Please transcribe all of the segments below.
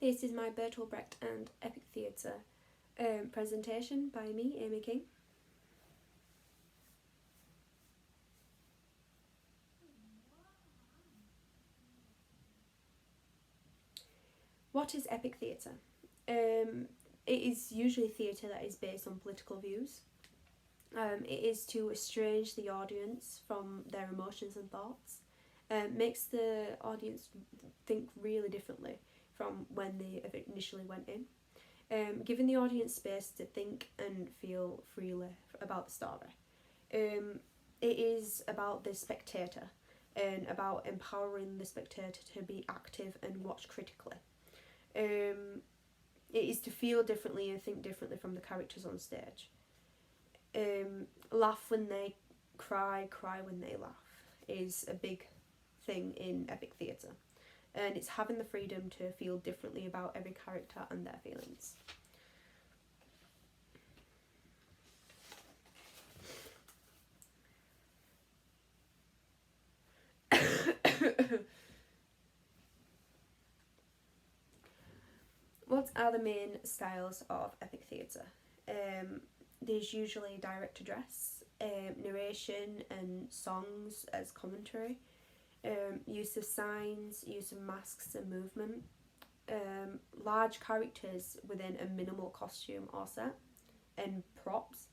This is my Bertolt, Brecht and Epic Theatre presentation by me, Amy King. What is epic theatre? It is usually theatre that is based on political views. It is to estrange the audience from their emotions and thoughts. Makes the audience think really differently from when they initially went in. Giving the audience space to think and feel freely about the story. It is about the spectator and about empowering the spectator to be active and watch critically. It is to feel differently and think differently from the characters on stage. Laugh when they cry when they laugh is a big thing in epic theatre, and it's having the freedom to feel differently about every character and their feelings. What are the main styles of epic theatre? There's usually direct address, narration and songs as commentary, use of signs, use of masks and movement, large characters within a minimal costume or set, and props.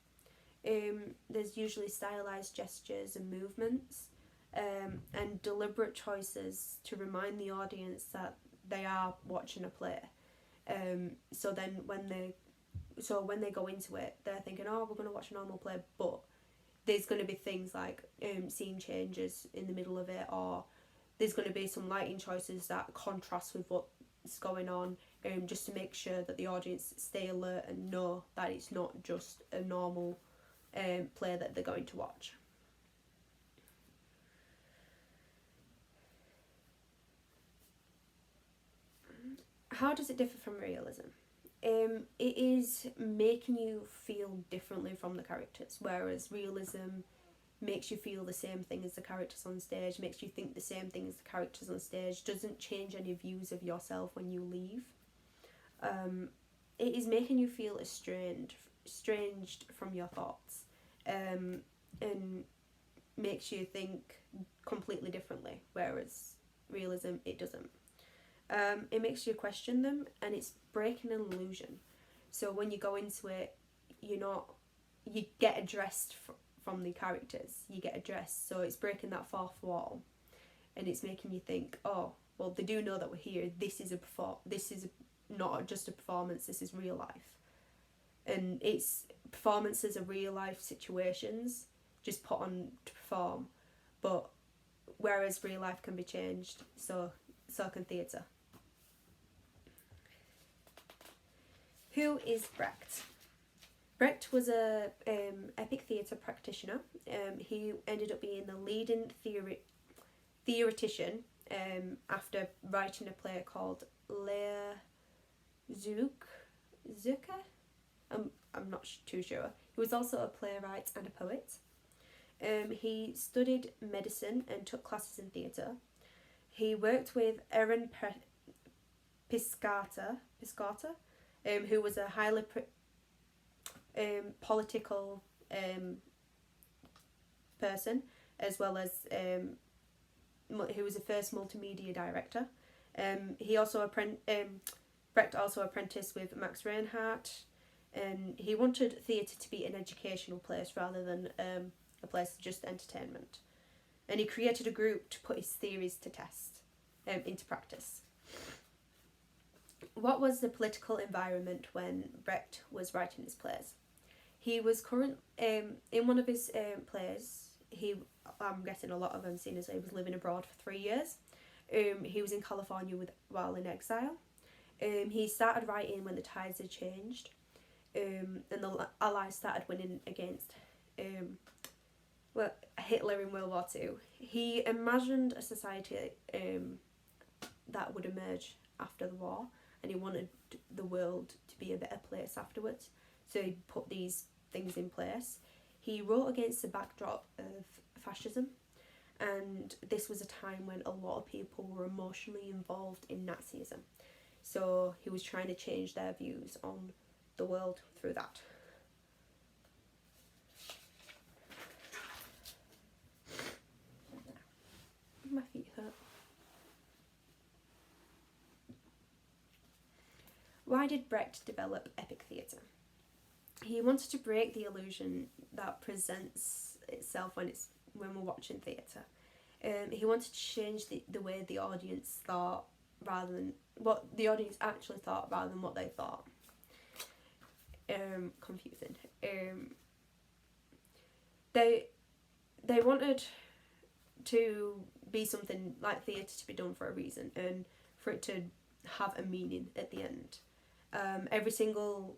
There's usually stylized gestures and movements, and deliberate choices to remind the audience that they are watching a play. So when they go into it, they're thinking, oh, we're going to watch a normal play, but there's going to be things like scene changes in the middle of it, or there's going to be some lighting choices that contrast with what's going on, just to make sure that the audience stay alert and know that it's not just a normal play that they're going to watch. How does it differ from realism? It is making you feel differently from the characters, whereas realism makes you feel the same thing as the characters on stage, makes you think the same thing as the characters on stage, doesn't change any views of yourself when you leave. It is making you feel estranged from your thoughts, and makes you think completely differently, whereas realism, it doesn't. It makes you question them, and it's breaking an illusion. So when you go into it, you get addressed from the characters, you get addressed, so it's breaking that fourth wall, and it's making you think, oh, well, they do know that we're here, this is not just a performance, this is real life. And it's performances of real life situations just put on to perform, but whereas real life can be changed, so can theatre. Who is Brecht? Brecht was a epic theatre practitioner. He ended up being the leading theoretician after writing a play called Zucker. I'm not too sure. He was also a playwright and a poet. He studied medicine and took classes in theatre. He worked with Aaron Piscator, who was a highly political person, as well as who was the first multimedia director. Brecht also apprenticed with Max Reinhardt, and he wanted theatre to be an educational place rather than a place of just entertainment. And he created a group to put his theories to test into practice. What was the political environment when Brecht was writing his plays? He was in one of his plays. I'm guessing a lot of them seen as he was living abroad for 3 years. He was in California while in exile. He started writing when the tides had changed, and the Allies started winning against Hitler in World War II. He imagined a society that would emerge after the war, and he wanted the world to be a better place afterwards. So he put these things in place. He wrote against the backdrop of fascism, and this was a time when a lot of people were emotionally involved in Nazism. So he was trying to change their views on the world through that. My feet hurt. Why did Brecht develop epic theatre? He wanted to break the illusion that presents itself when we're watching theatre. He wanted to change the way the audience thought rather than what the audience actually thought rather than what they thought. Confusing. They wanted to be something like theatre to be done for a reason and for it to have a meaning at the end. Every single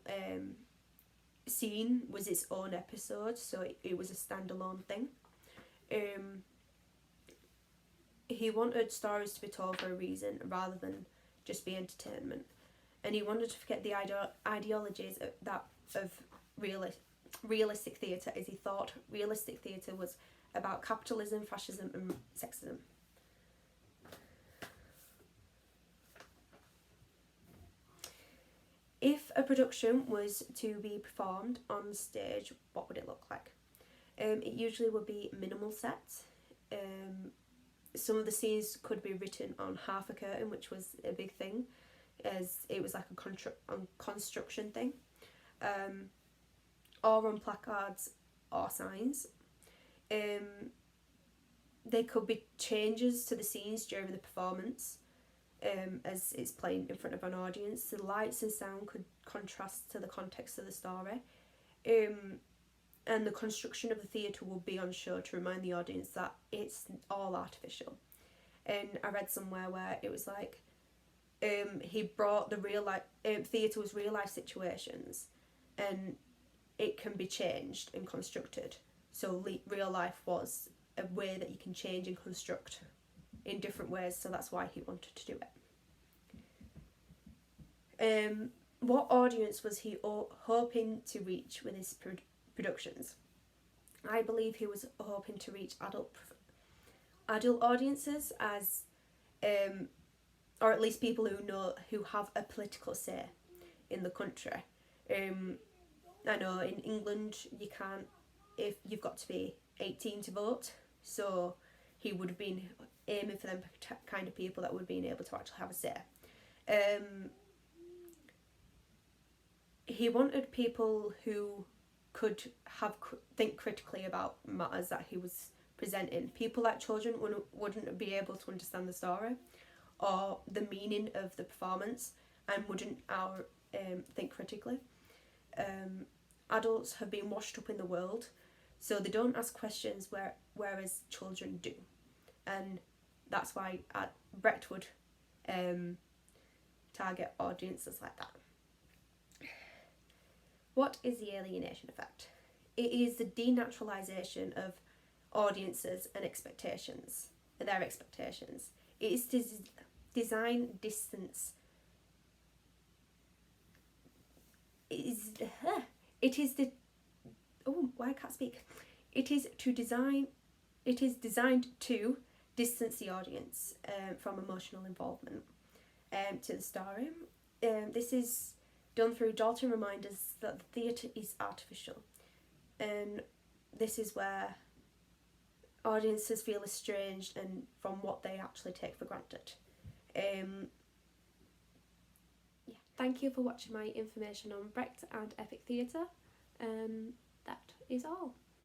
scene was its own episode, so it was a standalone thing. He wanted stories to be told for a reason rather than just be entertainment, and he wanted to forget the ideologies of realistic theatre, as he thought realistic theatre was about capitalism, fascism and sexism. If a production was to be performed on stage, what would it look like? It usually would be minimal sets. Some of the scenes could be written on half a curtain, which was a big thing, as it was like a construction thing, or on placards or signs. There could be changes to the scenes during the performance, as it's playing in front of an audience. The lights and sound could contrast to the context of the story, and the construction of the theatre will be on show to remind the audience that it's all artificial. And I read somewhere where it was like, he brought the real life theatre was real life situations, and it can be changed and constructed. So real life was a way that you can change and construct in different ways, so that's why he wanted to do it. What audience was he hoping to reach with his productions? I believe he was hoping to reach adult audiences, as or at least people who have a political say in the country. I know in England you can't, if you've got to be 18 to vote, so he would have been aiming for them kind of people that would be able to actually have a say. He wanted people who could think critically about matters that he was presenting. People like children wouldn't be able to understand the story or the meaning of the performance and wouldn't think critically. Adults have been washed up in the world, so they don't ask questions whereas children do, and that's why Brecht would target audiences like that. What is the alienation effect? It is the denaturalisation of audiences and their expectations. It is to design distance. It is designed to distance the audience from emotional involvement to the story. This is done through jolting reminders that the theatre is artificial, and this is where audiences feel estranged and from what they actually take for granted. Thank you for watching my information on Brecht and epic theatre. That is all.